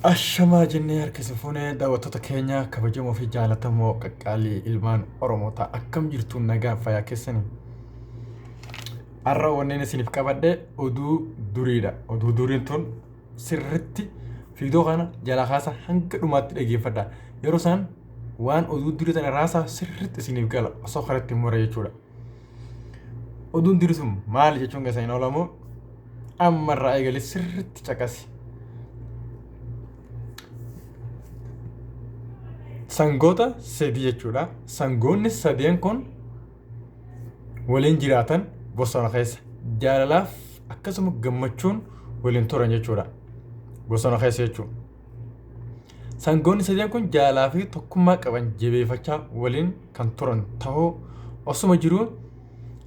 Ashamaa jennee harkisa fuunee daawwattoota keenya kabajamoo fi jaallatamoo qaqqaalii ilmaan Oromoota akkam jirtuun nagaan fayyaa keessanii. Har'a wanneen isiniif qabadhe oduu duriidha. Oduu duriin tun sirriitti fiidoo kana jalaa kaasa hanga dhumaatti dhaggeeffadha. Yeroo isaan waan oduu durii tana raasaa sirriitti isiniif gala osoo karatti mura jechuudha. Oduun durii sun maali jechuun keessan hin oolamu ammarraa eegalee sirriitti caqasi. Sangoota sadii jechuudha. Sangoonni sadeen kun waliin jiraatan bosona keessa jaalalaaf akkasuma gammachuun waliin turan jechuudha. Bosona keessa jechuudha. Sangoonni sadeen kun jaalala fi tokkummaa qaban jabeeffachaa waliin kan turan ta'uu osuma jiruu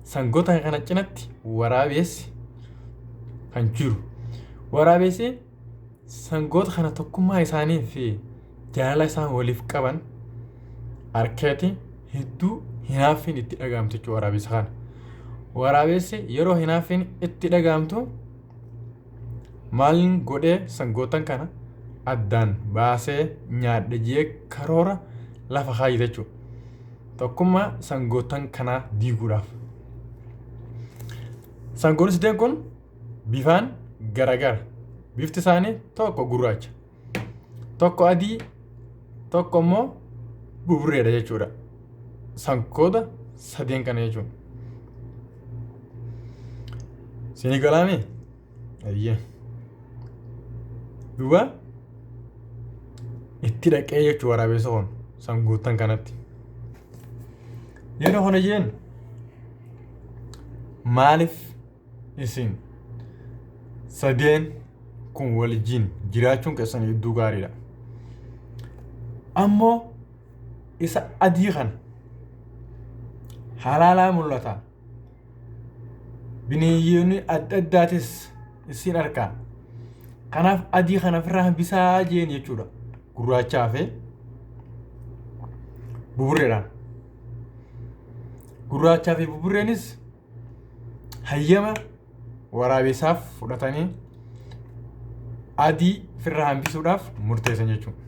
sangoota kana cinatti waraabessi kan jiru. Waraabessi sangoota kana tokkummaa isaanii fi jaalala isaan waliif qaban harkeetti hedduu hinaaffiin itti dhagahamtu jechuudha waraabessa kana. Waraabessi yeroo hinaaffiin itti dhagahamtu maaliin godhee sangootan kana addaan baasee nyaadha jee karoora lafa kaayite jechuudha. Tokkummaa sangootan kanaa diiguudhaaf. Sangoonni sadeen kun bifaan garagara. Bifti isaanii tokko gurraacha, tokko adii, tokko immoo buburreedha jechuudha. Sangoota sadeen kana jechuudha. Sinii galaami? Ayyee. Duuba itti dhaqee jechuudha waraabessa kun sangootan kanatti. Yeroo kana jeen maaliif isin sadeen kun waliin jiraachuun keessan hedduu gaariidha. Ammoo isa adii kana halaalaa mul'ata. Bineeyyoonni adda addaatis isin argaa. Kanaaf adii kana ofirraa hambisaa jeen jechuudha. Gurraachaa fi buburreedhaan. Gurraachaa fi buburreenis hayyama waraabessaaf fudhatanii adii ofirraa hambisuudhaaf murteessan jechuudha.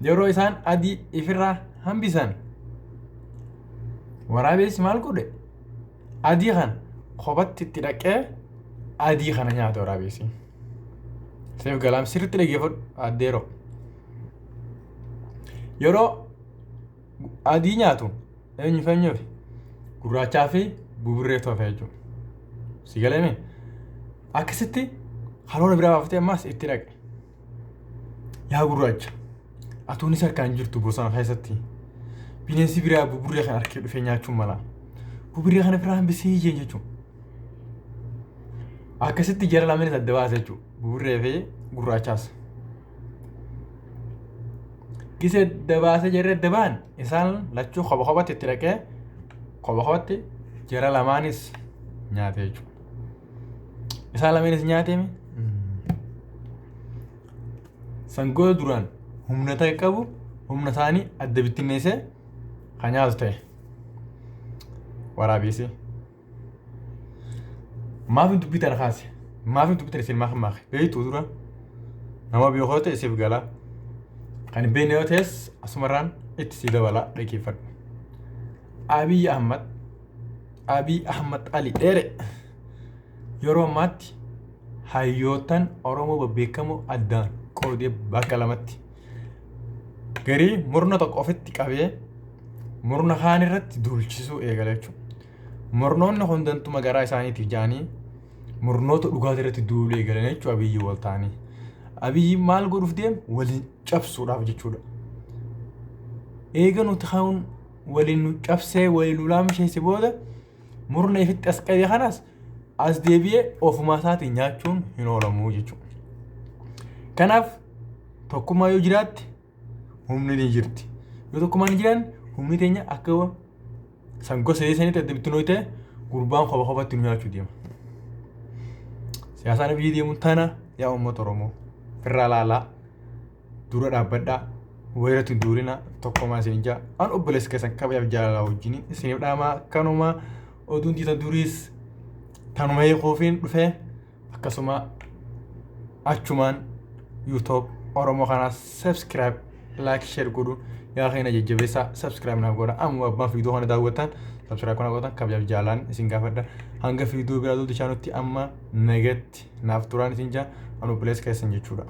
Yeroo isaan adii ofirraa hambisan waraabessi maal godhe? Adii kana kophatti itti dhaqee adii kana nyaata waraabessi. Seef galaam sirriitti dhaggeeffadhu addeeroo. Yeroo adii nyaatu eenyu fayyadamu? Gurraachaa fi buburree toofa jechuudha. Si galeeme? Akkasitti haloona biraa baafatee ammas itti dhaqe. Yaa gurraacha, atuunis harkaan jirtu bosona keessatti. Bineensi biraa buburree kan harkee dhufee nyaachuun mala. Buburree kana biraa hambisii jeen jechuudha. Akkasitti jara lameenis adda baasa jechuudha. Buburree fi gurraachaas. Gisee adda baasee jarri adda ba'an isaan lachuu kopha kophatti itti dhaqee kopha kophatti jara lamaanis nyaate jechuudha. Isaan lameenis nyaateemi. Sangoota duraan humna ta'e qabu humna isaanii adda bittinneessee kan nyaatu ta'e waraabessi. Maaf dubbii tana kaase? Maaf dubbii tana isin maake? Beektuu dura nama beekoo ta'e siif gala. Kan hin beekne yoo ta'es asumarraan itti si dabala dhaggeeffadhu. Abiy Ahmad Ali dheere yeroo ammaatti hayyootaan Oromoo babbeekamoo addaan qoodee bakka lamatti. Garii murna tokko ofitti qabee murna kaan irratti duulchisuu eegala jechuudha. Murnoonni hundantuu magaraa isaaniitiif jaanii murnoota dhugaatii irratti duuluu eegalan jechuudha Abiyyi wal ta'anii. Abiyyi maal godhuuf deemu? Waliin cabsuudhaaf jechuudha. Eega nuti kan waliin nu cabsee waliin nu laamsheesse booda murna ifitti as qabee kanas as deebi'ee ofumaa isaatiin nyaachuun hin oolamu jechuudha. Kanaaf tokkummaa yoo jiraatte humni ni jirti. Yoo tokkummaan hin jiraanne humni teenya akka sangoota sadii sanitti adda bittinoo ta'e gurbaan kopha kophatti nu nyaachuu deema. Siyaasaan biyyi deemuun tana yaa uummata Oromoo firraa laalaa dura dhaabbadhaa weerratti duurina tokkummaa isin jaa an obboleessa keessan kabajaaf jaalalaa wajjin isiniif dhaamaa kanuma oduun diita duriis tanuma eeguufiin dhufee akkasuma achumaan YouTube Oromoo kana subscribe like share godhuun yaa keenya jajjabeessaa subscribe naaf godha amma abbaan fiidiyoo kana daawwatan subscribe kana godhan kabajaaf jaalaan isin gaafadha hanga fiidiyoo biraa dulti chaanutti amma nagatti naaf turaan isin jaa anu bilees keessan jechuudha.